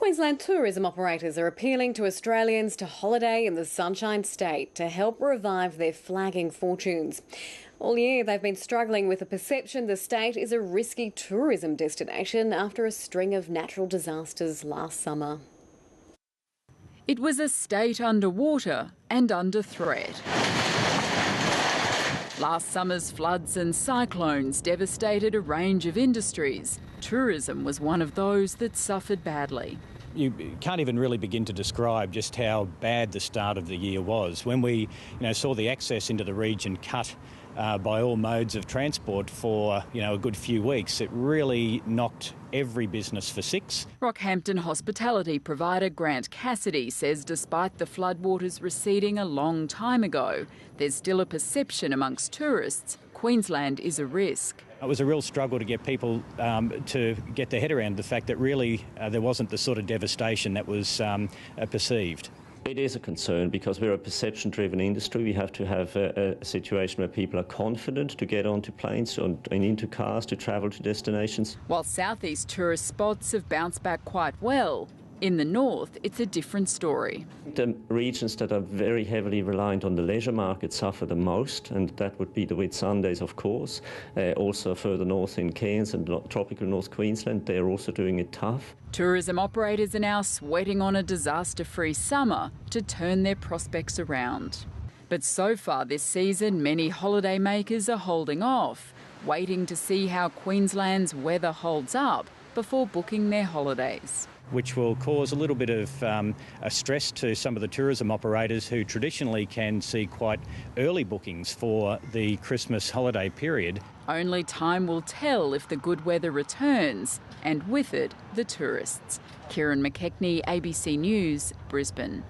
Queensland tourism operators are appealing to Australians to holiday in the Sunshine State to help revive their flagging fortunes. All year they've been struggling with the perception the state is a risky tourism destination after a string of natural disasters last summer. It was a state underwater and under threat. Last summer's floods and cyclones devastated a range of industries. Tourism was one of those that suffered badly. You can't even really begin to describe just how bad the start of the year was. When we saw the access into the region cut by all modes of transport for a good few weeks, it really knocked every business for six. Rockhampton hospitality provider Grant Cassidy says despite the floodwaters receding a long time ago, there's still a perception amongst tourists Queensland is a risk. It was a real struggle to get people to get their head around the fact that really there wasn't the sort of devastation that was perceived. It is a concern because we're a perception-driven industry. We have to have a situation where people are confident to get onto planes and into cars to travel to destinations. While southeast tourist spots have bounced back quite well, in the north it's a different story. The regions that are very heavily reliant on the leisure market suffer the most, and that would be the Whitsundays, of course. Also further north in Cairns and tropical North Queensland, they're also doing it tough. Tourism operators are now sweating on a disaster-free summer to turn their prospects around. But so far this season, many holidaymakers are holding off, waiting to see how Queensland's weather holds up before booking their holidays, which will cause a little bit of a stress to some of the tourism operators who traditionally can see quite early bookings for the Christmas holiday period. Only time will tell if the good weather returns, and with it, the tourists. Kieran McKechnie, ABC News, Brisbane.